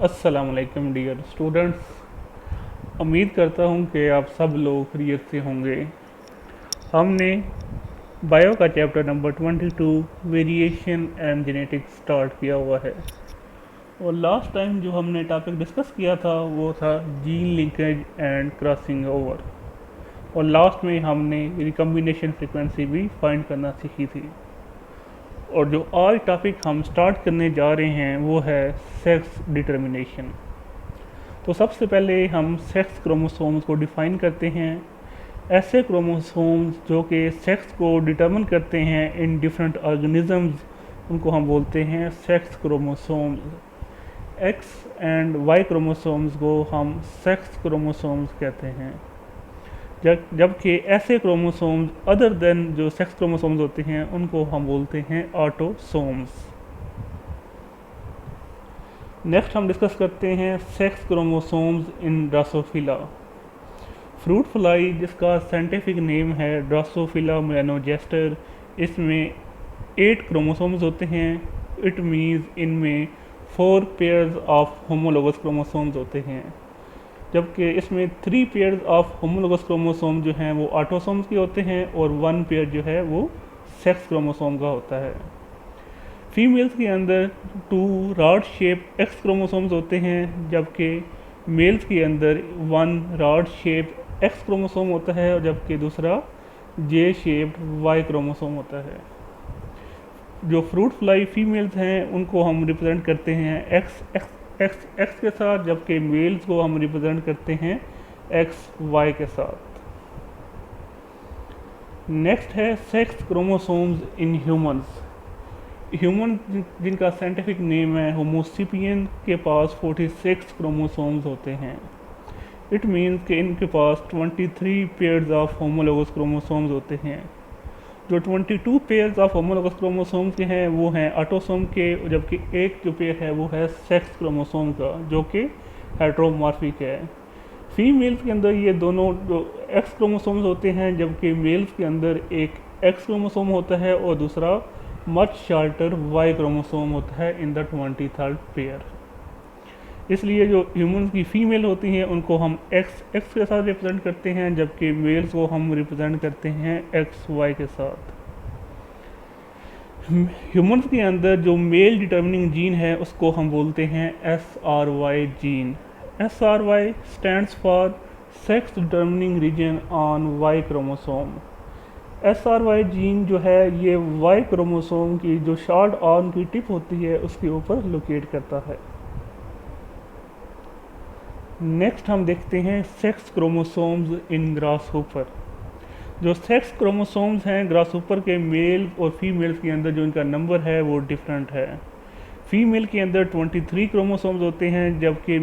अस्सलामुअलैकुम dear students. उम्मीद करता हूँ कि आप सब लोग खैरियत से होंगे। हमने बायो का chapter number 22 variation and genetics start किया हुआ है और लास्ट टाइम जो हमने टॉपिक डिस्कस किया था वो था gene linkage and crossing over, और लास्ट में हमने रिकम्बिनेशन फ्रीक्वेंसी भी फाइंड करना सीखी थी। और जो आज टॉपिक हम स्टार्ट करने जा रहे हैं वो है सेक्स डिटर्मिनेशन। तो सबसे पहले हम सेक्स क्रोमोसोम्स को डिफ़ाइन करते हैं। ऐसे क्रोमोसोम्स जो कि सेक्स को डिटर्मिन करते हैं इन डिफरेंट ऑर्गेनिजम्स, उनको हम बोलते हैं sex chromosomes. X and Y chromosomes को हम सेक्स क्रोमोसोम्स कहते हैं, जबकि ऐसे क्रोमोसोम्स अदर देन जो सेक्स क्रोमोसोम्स होते हैं उनको हम बोलते हैं ऑटोसोम्स। नेक्स्ट हम डिस्कस करते हैं सेक्स क्रोमोसोम्स इन ड्रोसोफिला। फ्रूट फ्लाई जिसका साइंटिफिक नेम है ड्रोसोफिला मेलानोजेस्टर, इसमें 8 क्रोमोसोम्स होते हैं। इट मीन्स इनमें 4 पेयर्स ऑफ होमोलोगस क्रोमोसोम्स होते हैं, जबकि इसमें 3 पेयर्स ऑफ होमोलोगस क्रोमोसोम जो हैं वो ऑटोसोम्स के होते हैं और 1 पेयर जो है वो सेक्स क्रोमोसोम का होता है। फीमेल्स के अंदर 2 रॉड शेप एक्स क्रोमोसोम्स होते हैं, जबकि मेल्स के अंदर 1 रॉड शेप एक्स क्रोमोसोम होता है और जबकि दूसरा जे शेप्ड वाई क्रोमोसोम होता है। जो फ्रूट फ्लाई फीमेल्स हैं उनको हम रिप्रेजेंट करते हैं एक्स एक्स एक्स एक्स के साथ, जबकि मेल्स को हम रिप्रेजेंट करते हैं एक्स वाई के साथ। नेक्स्ट है sex chromosomes in humans. Human जिनका साइंटिफिक नेम है होमोसिपियन के पास 46 क्रोमोसोम्स होते हैं। इट मीन्स कि इनके पास 23 पेयर्स ऑफ होमोलोगस क्रोमोसोम्स होते हैं। जो 22 पेयर्स ऑफ होमोलोगस क्रोमोसोम्स के हैं वो हैं ऑटोसोम के, जबकि एक जो पेयर है वो है सेक्स क्रोमोसोम का जो कि हेट्रोमॉर्फिक है। फीमेल्स के अंदर ये दोनों जो एक्स क्रोमोसोम्स होते हैं, जबकि मेल्स के अंदर एक एक्स क्रोमोसोम होता है और दूसरा मच शार्टर वाई क्रोमोसोम होता है इन द 23rd पेयर। इसलिए जो ह्यूमंस की फीमेल होती हैं उनको हम एक्स एक्स के साथ रिप्रेजेंट करते हैं, जबकि मेल्स को हम रिप्रेजेंट करते हैं एक्स वाई के साथ। ह्यूमंस के अंदर जो मेल डिटर्मिनिंग जीन है उसको हम बोलते हैं SRY gene. SRY stands for sex determining region on Y chromosome. SRY gene जो है ये वाई क्रोमोसोम की जो शॉर्ट आर्म की टिप होती है उसके ऊपर लोकेट करता है। नेक्स्ट हम देखते हैं सेक्स क्रोमोसोम्स इन ग्रासहॉपर। जो सेक्स क्रोमोसोम्स हैं ग्रासहॉपर के मेल और फीमेल्स के अंदर जो इनका नंबर है वो डिफरेंट है। फीमेल के अंदर 23 क्रोमोसोम्स होते हैं, जबकि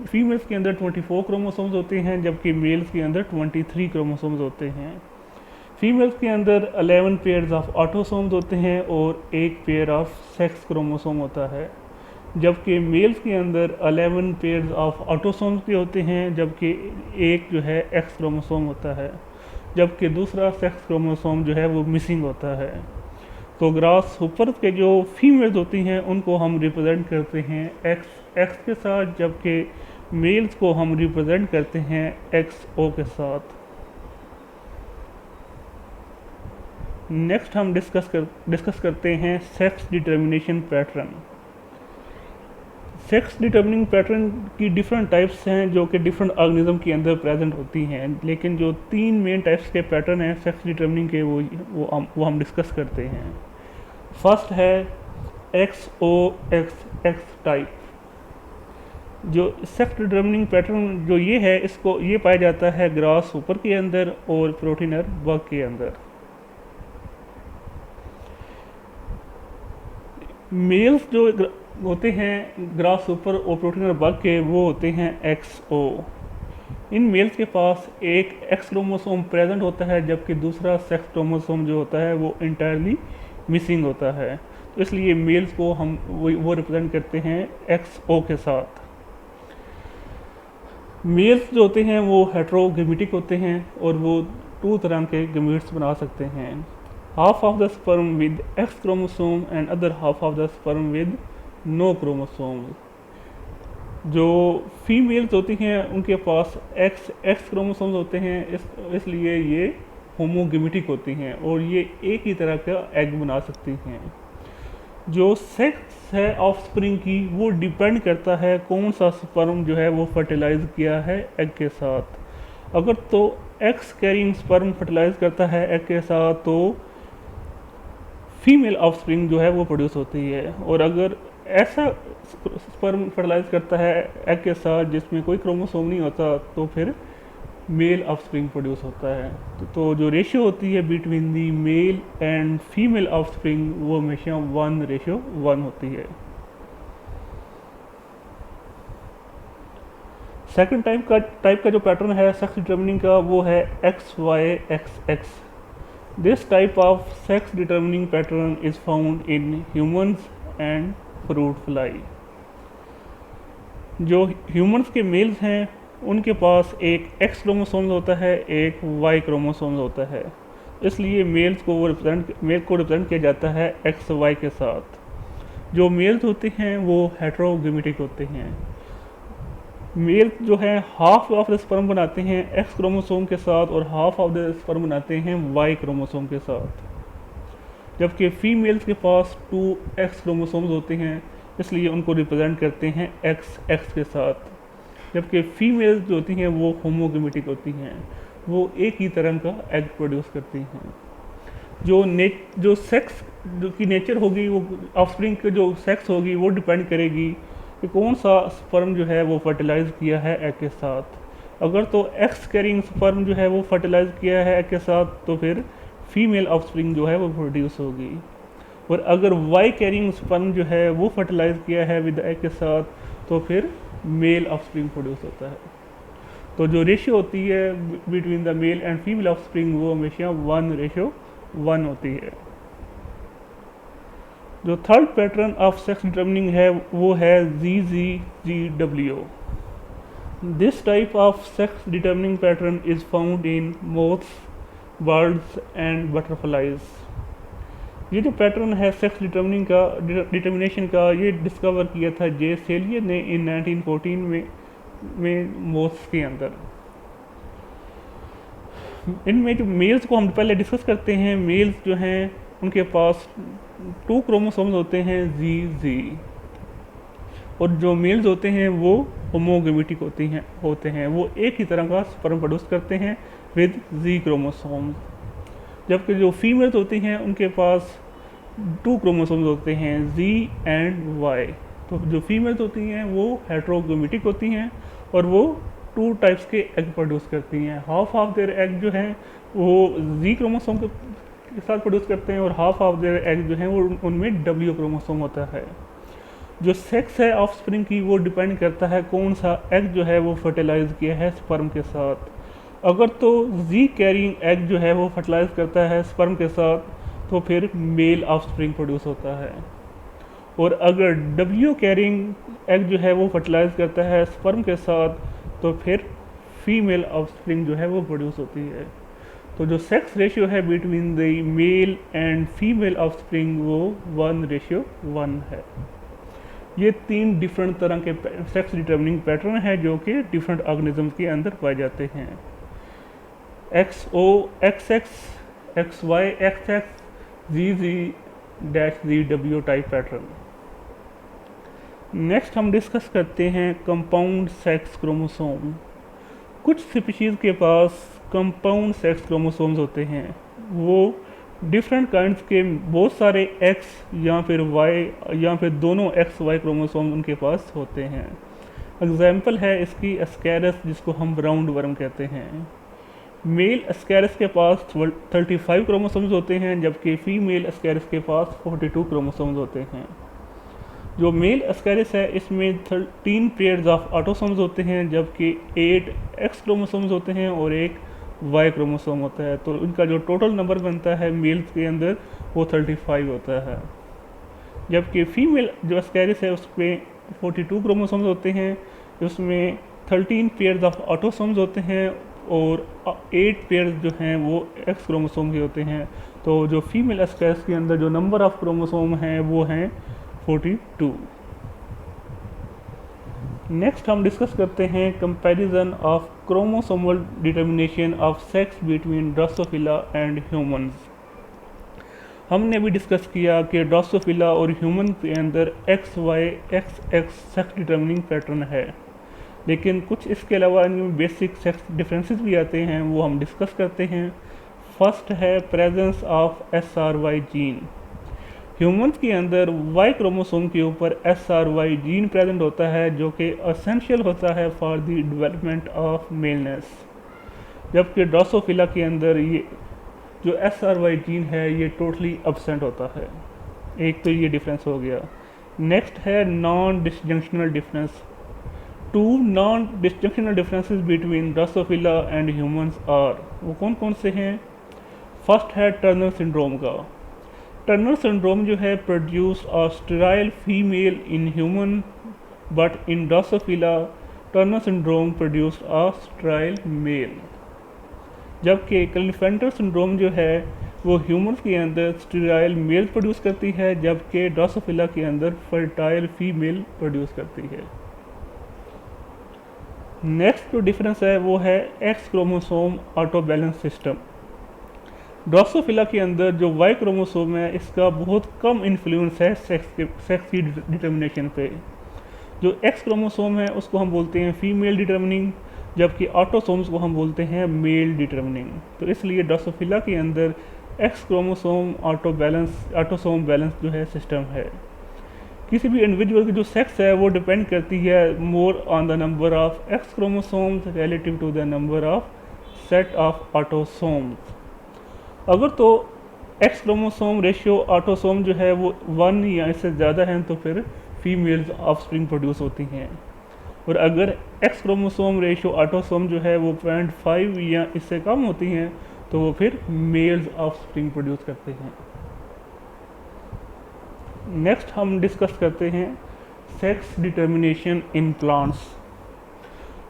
फीमेल्स के अंदर 24 क्रोमोसोम्स होते हैं, जबकि मेल्स के अंदर 23 क्रोमोसोम्स होते हैं। फीमेल्स के अंदर 11 पेयर्स ऑफ ऑटोसोम्स होते हैं और एक पेयर ऑफ सेक्स क्रोमोसोम होता है, जबकि मेल्स के अंदर 11 पेयर्स ऑफ ऑटोसोम्स के होते हैं, जबकि एक जो है एक्स क्रोमोसोम होता है, जबकि दूसरा सेक्स क्रोमोसोम जो है वो मिसिंग होता है। तो ग्रासहॉपर के जो फीमेल्स होती हैं उनको हम रिप्रेजेंट करते हैं एक्स एक्स के साथ, जबकि मेल्स को हम रिप्रेजेंट करते हैं एक्स ओ के साथ। नेक्स्ट हम डिस्कस करते हैं sex determination pattern. Sex determining pattern की डिफरेंट टाइप्स हैं जो कि डिफरेंट ऑर्गेनिज्म के अंदर प्रेजेंट होती हैं, लेकिन जो 3 मेन टाइप्स के पैटर्न हैं सेक्स डिटर्मिनिंग के वो हम डिस्कस करते हैं। फर्स्ट है XOXX टाइप। जो सेक्स डिटर्मिनिंग पैटर्न जो ये है इसको ये पाया जाता है ग्रासहॉपर के अंदर और प्रोटीनर बग के अंदर। मेल्स जो होते हैं ग्रासहॉपर और प्रोटीनर बग के वो होते हैं XO। इन मेल्स के पास एक एक्स क्रोमोसोम प्रेजेंट होता है, जबकि दूसरा सेक्स क्रोमोसोम जो होता है वो इंटायरली मिसिंग होता है। तो इसलिए मेल्स को हम वो रिप्रेजेंट करते हैं XO के साथ। मेल्स जो होते हैं वो हेट्रोगेमेटिक होते हैं और वो 2 तरह के गेमेट्स बना सकते हैं, half of the sperm with X chromosome and other half of the sperm with no chromosome। जो फीमेल्स होती हैं उनके पास एक्स एक्स क्रोमोसोम्स होते हैं, इसलिए ये होमोगेमेटिक होती हैं और ये एक ही तरह का एग बना सकती हैं। जो सेक्स है ऑफस्प्रिंग की वो डिपेंड करता है कौन सा स्पर्म जो है वो फर्टिलाइज किया है एग के साथ। अगर तो एक्स कैरिंग स्पर्म फर्टिलाइज करता है एग के साथ तो फीमेल ऑफस्प्रिंग जो है वो प्रोड्यूस होती है, और अगर ऐसा स्पर्म फर्टिलाइज करता है एग के साथ जिसमें कोई क्रोमोसोम नहीं होता तो फिर मेल ऑफस्प्रिंग प्रोड्यूस होता है। तो जो रेशियो होती है between the male and female offspring वो हमेशा 1:1 होती है। सेकंड टाइप का जो पैटर्न है सेक्स डिटर्मिनिंग का वो है XY XX। This type of sex determining pattern is found in humans and fruit fly. जो ह्यूमंस के मेल्स हैं उनके पास एक एक्स क्रोमोसोम होता है, एक वाई क्रोमोसोम होता है, इसलिए मेल को रिप्रेजेंट किया जाता है एक्स वाई के साथ। जो मेल्स होते हैं वो हेट्रोगेमेटिक होते हैं। मेल जो है हाफ ऑफ द स्पर्म बनाते हैं एक्स क्रोमोसोम के साथ और हाफ ऑफ द स्पर्म बनाते हैं वाई क्रोमोसोम के साथ, जबकि फीमेल्स के पास 2 एक्स क्रोमोसोम्स होते हैं, इसलिए उनको रिप्रेजेंट करते हैं एक्स एक्स के साथ। जबकि फीमेल्स जो होती हैं वो होमोगेमेटिक होती हैं, वो एक ही तरह का एग प्रोड्यूस करती हैं। जो सेक्स जो की नेचर होगी वो ऑफस्प्रिंग की जो सेक्स होगी वो डिपेंड करेगी कि कौन सा स्पर्म जो है वो फर्टिलाइज किया है एग के साथ। अगर तो एक्स कैरिंग स्पर्म जो है वो फर्टिलाइज किया है एग के साथ तो फिर फीमेल ऑफस्प्रिंग जो है वो प्रोड्यूस होगी, और अगर वाई कैरिंग स्पर्म जो है वो फर्टिलाइज किया है विद एग के साथ तो फिर मेल ऑफस्प्रिंग प्रोड्यूस होता है। तो जो रेशियो होती है between the male and female offspring वो हमेशा 1:1 होती है। जो third pattern of sex determining है वो है ZZGW। This type of sex determining pattern is found in moths, birds and butterflies. ये जो पैटर्न है सेक्स डिटर्मिनेशन का ये डिस्कवर किया था जे सेलियर ने इन 1914 में मोथ्स के अंदर। इनमें जो मेल्स को हम पहले डिस्कस करते हैं, मेल्स जो हैं उनके पास 2 क्रोमोसोम्स होते हैं ZZ, और जो मेल्स होते हैं वो होमोगेमेटिक होते हैं, वो एक ही तरह का स्पर्म प्रोड्यूस करते हैं विद Z क्रोमोसोम्स। जबकि जो फीमेल्स होती हैं उनके पास 2 क्रोमोसोम्स होते हैं Z एंड Y। तो जो फीमेल्स होती हैं वो हेट्रोगेमेटिक होती हैं और वो 2 टाइप्स के एग प्रोड्यूस करती हैं। हाफ ऑफ देयर एग जो हैं वो Z क्रोमोसोम के साथ प्रोड्यूस करते हैं और हाफ ऑफ देयर एग जो हैं वो उनमें W क्रोमोसोम होता है। जो सेक्स है ऑफस्प्रिंग की वो डिपेंड करता है कौन सा एग जो है वो फर्टिलाइज किया है स्पर्म के साथ। अगर तो Z कैरिंग एग जो है वो फर्टिलाइज करता है स्पर्म के साथ तो फिर मेल ऑफस्प्रिंग प्रोड्यूस होता है, और अगर W कैरिंग एग जो है वो फर्टिलाइज करता है स्पर्म के साथ तो फिर फीमेल ऑफस्प्रिंग जो है वो प्रोड्यूस होती है। तो जो सेक्स रेशियो है between the male and female offspring वो 1:1 है। ये 3 डिफरेंट तरह के सेक्स डिटर्मिनिंग पैटर्न है जो कि डिफरेंट ऑर्गेनिज्म के अंदर पाए जाते हैं। XOXX, XYXX, ZZ-ZW type pattern. Next हम डिस्कस करते हैं कंपाउंड सेक्स क्रोमोसोम। कुछ स्पीशीज़ के पास कंपाउंड सेक्स क्रोमोसोम्स होते हैं, वो डिफरेंट काइंड्स के बहुत सारे एक्स या फिर वाई या फिर दोनों एक्स वाई क्रोमोसोम उनके पास होते हैं। एग्जाम्पल है इसकी एस्कैरस, जिसको हम राउंड वर्म कहते हैं। मेल एस्कैरस के पास 35 क्रोमोसोम्स होते हैं, जबकि फीमेल एस्कैरस के पास 42 क्रोमोसोम्स होते हैं। जो मेल एस्कैरस है इसमें 13 पेयर्स ऑफ ऑटोसोम्स होते हैं, जबकि 8 एक्स क्रोमोसोम्स होते हैं और एक वाई क्रोमोसोम होता है। तो इनका जो टोटल नंबर बनता है मेल्स के अंदर वो 35 होता है। जबकि फीमेल जो एस्कैरस है उसमें 42 क्रोमोसोम्स होते हैं, उसमें 13 पेयर्स ऑफ ऑटोसोम्स होते हैं और 8 पेयर्स जो हैं वो एक्स क्रोमोसोम के होते हैं। तो जो फीमेल एस्कैरस के अंदर जो नंबर ऑफ क्रोमोसोम हैं वो हैं 42। नेक्स्ट हम डिस्कस करते हैं comparison of chromosomal determination of sex between Drosophila and humans. हमने भी डिस्कस किया कि ड्रोसोफिला और ह्यूमन के अंदर X Y X X sex determining pattern है, लेकिन कुछ इसके अलावा इनमें बेसिक सेक्स डिफरेंसेस भी आते हैं, वो हम डिस्कस करते हैं। फर्स्ट है presence of SRY gene. Humans के अंदर वाई क्रोमोसोम के ऊपर SRY जीन प्रेजेंट होता है, जो कि असेंशियल होता है फॉर द डेवलपमेंट ऑफ मेलनेस, जबकि ड्रोसोफिला के अंदर ये जो SRY जीन है ये टोटली एब्सेंट होता है। एक तो ये डिफरेंस हो गया। नेक्स्ट है non disjunctional difference. Two non disjunctional differences between Drosophila and humans are, वो कौन कौन से हैं? फर्स्ट है टर्नर सिंड्रोम का। टर्नर सिंड्रोम जो है produce a sterile female in human, but in Drosophila Turner syndrome produce a sterile male. जबकि क्लिनेफेल्टर सिंड्रोम जो है वो ह्यूमंस के अंदर स्टेराइल मेल प्रोड्यूस करती है, जबकि ड्रोसोफिला के अंदर फर्टाइल फीमेल प्रोड्यूस करती है। नेक्स्ट जो डिफरेंस है वो है x chromosome auto balance system. Drosophila के अंदर जो वाई क्रोमोसोम है इसका बहुत कम इन्फ्लुएंस है सेक्स की डिटर्मिनेशन पे। जो एक्स क्रोमोसोम है उसको हम बोलते हैं फीमेल डिटर्मिनिंग, जबकि ऑटोसोम्स को हम बोलते हैं मेल डिटर्मिनिंग। तो इसलिए ड्रोसोफिला के अंदर एक्स क्रोमोसोम ऑटोसोम बैलेंस जो है सिस्टम है। किसी भी इंडिविजुअल की जो सेक्स है वो डिपेंड करती है more on the number of X chromosomes relative to the number of set of autosomes. अगर तो एक्स क्रोमोसोम रेशियो ऑटोसोम जो है वो 1 या इससे ज़्यादा है तो फिर फीमेल्स ऑफस्प्रिंग प्रोड्यूस होती हैं, और अगर एक्स क्रोमोसोम रेशियो ऑटोसोम जो है वो 0.5 या इससे कम होती हैं तो वो फिर मेल्स ऑफस्प्रिंग प्रोड्यूस करते हैं। नेक्स्ट हम डिस्कस करते हैं sex determination in plants.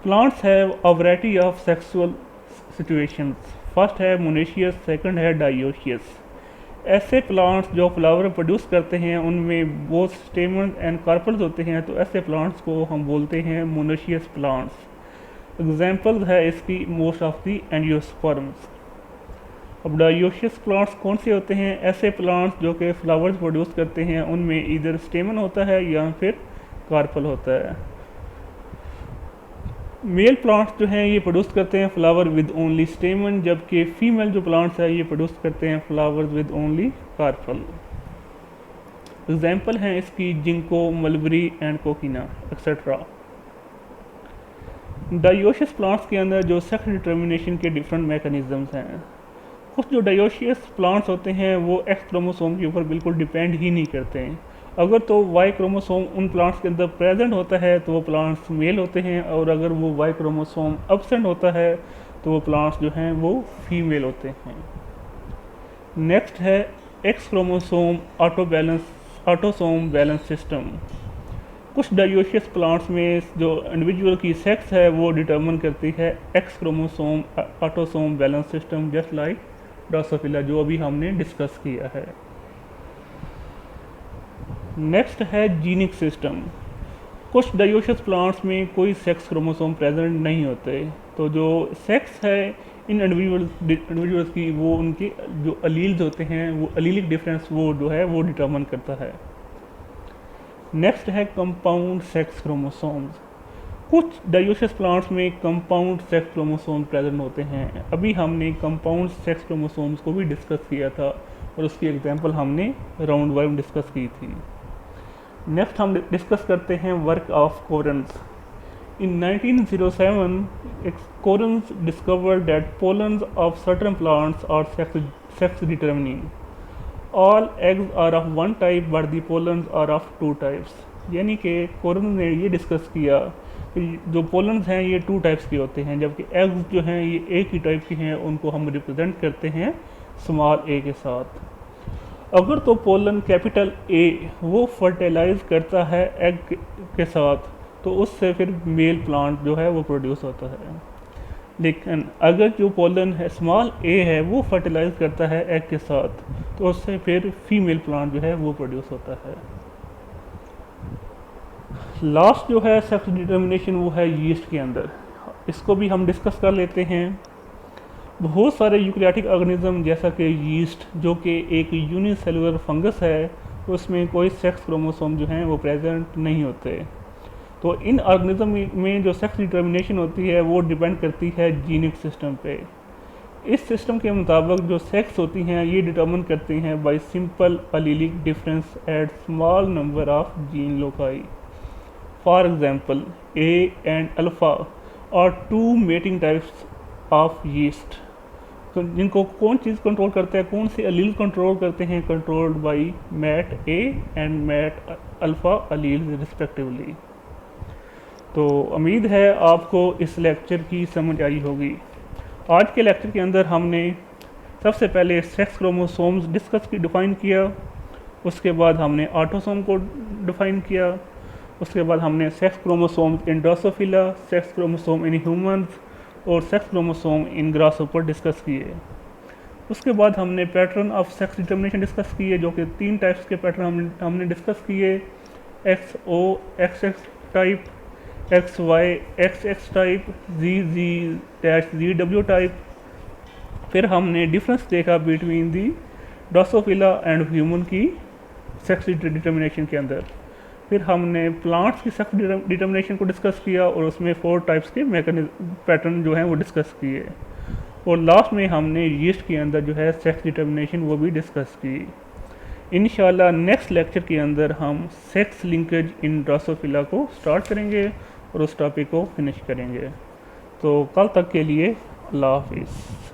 Plants have a variety of sexual situations. First है मोनेशियस, सेकंड है डायोशियस। ऐसे प्लांट्स जो फ्लावर प्रोड्यूस करते हैं उनमें बोथ स्टेमन एंड कार्पल्स होते हैं, तो ऐसे प्लांट्स को हम बोलते हैं मोनेशियस प्लांट्स। एग्जाम्पल्स है इसकी मोस्ट ऑफ दी एंजियोस्पर्म्स। अब डायोशियस प्लांट्स कौन से होते हैं? ऐसे प्लांट्स जो कि फ्लावर्स प्रोड्यूस करते हैं उनमें इधर स्टेमन होता है या फिर कार्पल होता है। मेल प्लांट्स जो हैं ये प्रोड्यूस करते हैं फ्लावर विद ओनली स्टेमन, जबकि फीमेल जो प्लांट्स है ये प्रोड्यूस करते हैं flowers with only carpel. Example हैं इसकी ginkgo, mulberry and coccinia etcetera. Dioecious plants के अंदर जो सेक्स डिटर्मिनेशन के डिफरेंट मैकेनिज्म्स हैं। कुछ जो डायोशियस प्लांट्स होते हैं वो एक्स क्रोमोसोम के ऊपर बिल्कुल डिपेंड ही नहीं करते हैं। अगर तो वाई क्रोमोसोम उन प्लांट्स के अंदर प्रेजेंट होता है तो वो प्लांट्स मेल होते हैं, और अगर वो वाई क्रोमोसोम एब्सेंट होता है तो वो प्लांट्स जो हैं वो फीमेल होते हैं। नेक्स्ट है x chromosome autosome balance system. कुछ डायोशियस प्लांट्स में जो इंडिविजुअल की सेक्स है वो डिटर्मिन करती है x chromosome autosome balance system, just like Drosophila जो अभी हमने डिस्कस किया है। नेक्स्ट है जीनिक सिस्टम। कुछ डायोशियस प्लांट्स में कोई सेक्स क्रोमोसोम प्रेजेंट नहीं होते, तो जो सेक्स है इन इंडिविजुअल्स की वो उनके जो अलील्स होते हैं वो अलीलिक डिफरेंस वो जो है वो डिटर्मिन करता है। नेक्स्ट है कंपाउंड सेक्स क्रोमोसोम्स। कुछ डायोशियस प्लांट्स में कंपाउंड सेक्स क्रोमोसोम प्रेजेंट होते हैं। अभी हमने कंपाउंड सेक्स क्रोमोसोम्स को भी डिस्कस किया था और उसकी एग्जांपल हमने राउंड 1 डिस्कस की थी। नेक्स्ट हम डिस्कस करते हैं work of Correns. In 1907 Correns discovered that pollens of certain plants are sex determining. All eggs are of one type but the pollens are of 2 types. यानी कि कोरन्स ने ये डिस्कस किया कि जो पोलन्स हैं ये 2 टाइप्स के होते हैं, जबकि एग्स जो हैं ये एक ही टाइप के हैं, उनको हम रिप्रेजेंट करते हैं स्मॉल ए के साथ। अगर तो पोलन कैपिटल ए वो फर्टिलाइज करता है एग के साथ तो उससे फिर मेल प्लांट जो है वो प्रोड्यूस होता है, लेकिन अगर जो पोलन है स्मॉल ए है वो फर्टिलाइज करता है एग के साथ तो उससे फिर फीमेल प्लांट जो है वो प्रोड्यूस होता है। लास्ट जो है सेक्स डिटर्मिनेशन वो है यीस्ट के अंदर, इसको भी हम डिस्कस कर लेते हैं। बहुत सारे यूकैरियोटिक ऑर्गेनिज्म जैसा कि यीस्ट जो कि एक यूनिसेलुलर फंगस है, उसमें कोई सेक्स क्रोमोसोम जो हैं वो प्रेजेंट नहीं होते। तो इन ऑर्गेनिज्म में जो सेक्स डिटर्मिनेशन होती है वो डिपेंड करती है जीनिक सिस्टम पे। इस सिस्टम के मुताबिक जो सेक्स होती हैं ये डिटर्मिन करती हैं by simple allelic difference at small number of gene loci. For example a and alpha और two mating types of yeast, तो जिनको कौन चीज़ कंट्रोल करता है, कौन से अलील कंट्रोल करते हैं, controlled by MAT a and MAT alpha allele respectively. तो उम्मीद है आपको इस लेक्चर की समझ आई होगी। आज के लेक्चर के अंदर हमने सबसे पहले सेक्स क्रोमोसोम्स डिफाइन किया, उसके बाद हमने ऑटोसोम को डिफाइन किया, उसके बाद हमने sex chromosomes in Drosophila, sex chromosome in humans और सेक्स क्रोमोसोम इन ग्रासहोपर डिस्कस किए। उसके बाद हमने pattern of sex determination discuss किए, जो कि 3 टाइप्स के पैटर्न हमने डिस्कस किए, XO XX type, XY XX type, ZZ-ZW type. फिर हमने डिफरेंस देखा between the Drosophila and human की सेक्स डिटर्मिनेशन के अंदर। फिर हमने प्लांट्स की सेक्स डिटर्मिनेशन को डिस्कस किया और उसमें 4 टाइप्स के मैकेनिज्म पैटर्न जो हैं वो डिस्कस किए। और लास्ट में हमने यीस्ट के अंदर जो है सेक्स डिटर्मिनेशन वो भी डिस्कस की। इंशाल्लाह नेक्स्ट लेक्चर के अंदर हम सेक्स लिंकेज इन ड्रोसोफिला को स्टार्ट करेंगे और उस टॉपिक को फिनिश करेंगे। तो कल तक के लिए अल्लाह हाफिज़।